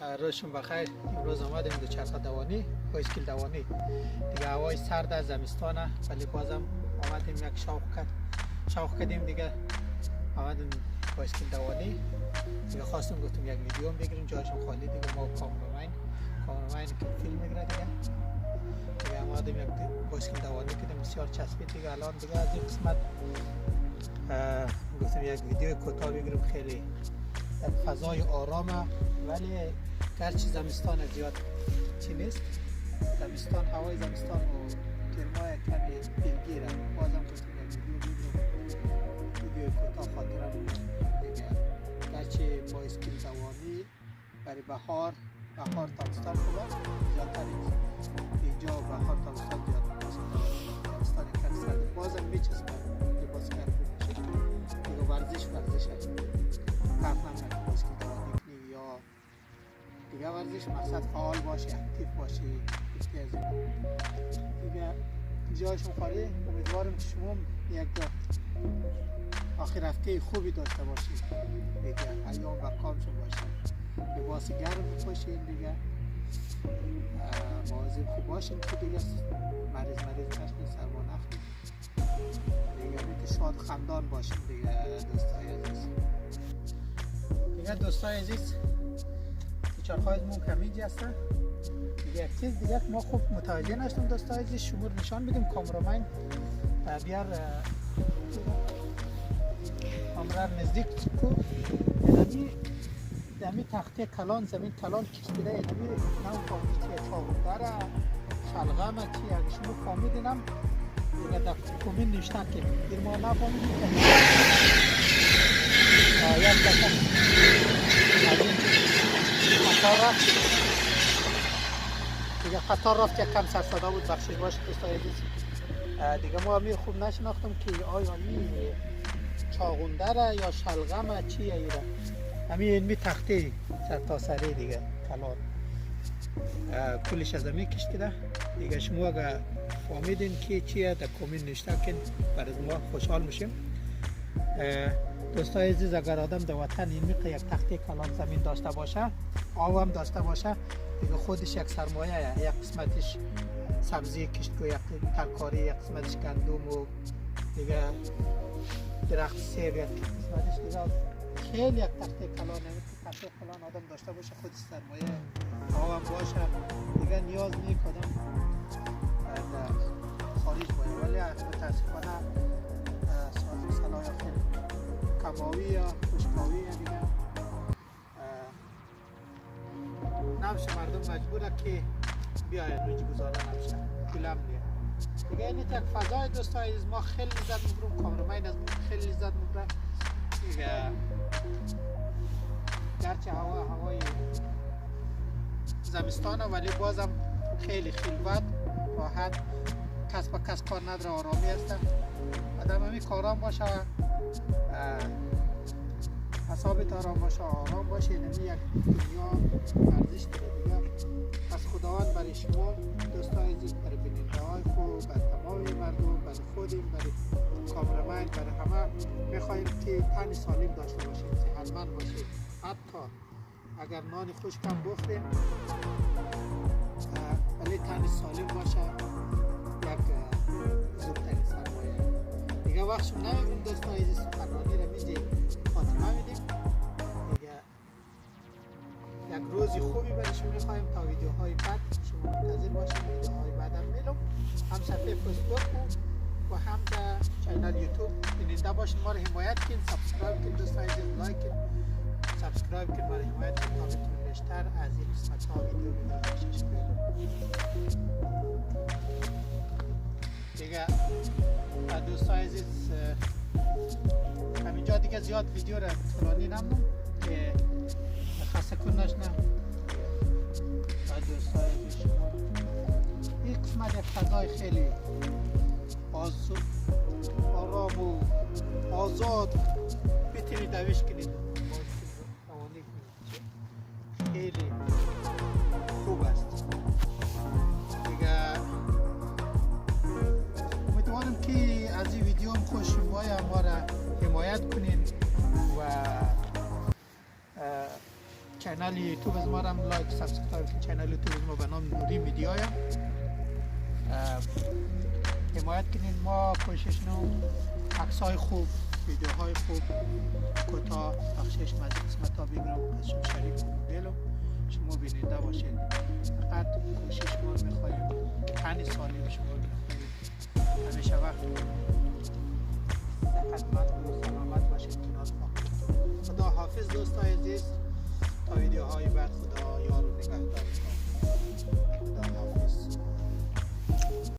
روزشون بخیر. امروز آمدیم دوچرخه دوانی، بایسکل دوانی. دیگه هوای سرد از زمستانه، ولی بازم آمدیم یک شوق کردیم دیگه. آمدیم بایسکل دوانی. دیگه خواستم گفتم یک ویدیو بگیریم، جایشون خالی دیگه. ما کامرامین که فیلم میگیره دیگه آمدیم یک بایسکل دوانی کردیم، بسیار چسبید دیگه. الان دیگه از این قسمت گفتم یک ویدیو کوتاه بگیریم. خیلی فضای آرامه، ولی گرچه زمستان زیاد چی نیست. زمستان، هوای زمستان و گرمای کمی دلگیره. بازم گفتم یک ویدیو کوتاه خاطره بگیریم دیگه. گرچه بایسکل دوانی برای بهار تابستان خوبه، زیادتر اینجا بهار تابستان زیاد زمستان کمی سرد. بازم میچسبه لباس گرم بپوشید دیگه. ورزشه بایسکل دوانی کنی یا دیگه ورزش، مقصد فعال باشی، اکتیو باشی. دیگه جایشون خالی. امیدوارم که شما یک آخر هفته خوبی داشته باشید دیگه. ایام و کامشون باشید، لباس گرم بپوشید دیگه. مواظب خوب باشیم که دیگه مریض نشین، سرما نخوریم دیگه. که شاد خندان باشیم دیگه دوستای عزیز. دیگه دوستای عزیز، چرخهایمون کمی هستن دیگه. یک چیز دیگه ما خوب متوجه نشدم دوستای عزیز، شما نشان بدیم. کامرامین بیار کامرا نزدیک کو. یعنی تخته کلان، زمین کلان کشیده. یعنی نام فهمیدی چاقوندره شلغمه چی، اگه شما فهمیدینم دیگه در کامنت نوشته که اگر ما نفهمیدیم یک دفعه از این قطار رفت دیگه. قطار رفت یک کم سرصدا بود، بخشش باشه دوستای عزیز دیگه. ما همین خوب نشناختم که آیا این چاقوندره یا شلغمه چیه ایره. همین تخته سر تا سری دیگه کلان کلش از همین کشیده دیگه. شما اگه فهمیدین که چیه در کامنت نوشته کن، برای ما خوشحال میشیم دوستای عزیز. اگر آدم در وطن این میقه یک تخته کلان زمین داشته باشه، آب هم داشته باشه دیگه، خودش یک سرمایه. یک قسمتش سبزی کشتگو، یک ترکاری، یک قسمتش گندم و دیگه درخت سیب، یک قسمتش دیگه. خیلی یک تخته کلان، تخته کلان آدم داشته باشه خودش سرمایه. آب هم باشه دیگه، نیاز نیست آدم در خارج باید. ولی متاسفانه سازی صلاح خیلی کماوی یا خوشکاوی دیگه نمیشه. مردم مجبوره که بیاید روی گذاره نمیشه، کلم نیه دیگه. این یک فضای دوستای عزیز ما خیلی لذت میبرم. کامرامین از ما خیلی لذت میبره دیگه. گرچه هوای زمستانه، ولی بازم خیلی خلوت، راحت، کس با کس کار نداره، آرامی هستن. آدم همین کارام باشه، حسابت آرام باشه، آرام باشه. یعنی یک دنیا ارزش داره دیگه. پس خداوند برای شما دوستای عزیز، برای بیننده های خوب، برای تمام مردم، برای خودیم، برای کامرامین، برای همه میخوایم که تن سالم داشته باشیم، صحتمند باشیم. حتی اگر نان خشک هم بخوریم ولی تن سالم باشه، یک بزرگترین سرمایه دیگه. وقتشون نمیگیم دوستای عزیز، سخنرانی رو میدیم خاتمه میدیم دیگه. یک روزی خوبی برای شما میخوایم. تا ویدیوهای بعد شما منتظر باشید. ویدیوهای بعد هم میلم، هم صفحه فیسبوک و هم در چینل یوتیوب بیننده باشید. ما رو حمایت کن، سابسکرایب کن دوستای عزیز، لایک کن، سابسکرایب کن، ما رو حمایت کن تا بتونیم بیشتر از این قسمت ها ویدیو بگیریم دیگه. دوستای عزیز همینجا دیگه زیاد ویدیو رو طولانی نمونم که خسته کن نشنم. دوستای عزیز شما این قسمت یک فضای خیلی آرام و آزاد بتونید دویش کنید، خیلی خوب است دیگه. امیدوارم که از این ویدیو هم خوش باید ما را حمایت کنین و چینل یوتیوب از ما را لایک سابسکرایب کن. چینل یوتیوب ما به نام نوری میدیا حمایت کنین. ما کوشش نو عکسای خوب، ویدیوهای خوب، کوتاه بخشش از قسمت ها بگیرم از شما شریک کنم. شما بیننده باشید. فقط کوشش ما میخواهیم تن سالم شما بخواهیم. همیشه وقت صحتمند و سلامت باشید کنار ما. خدا حافظ دوستای عزیز. تا ویدیوهای بعد خدا یار و نگهدار.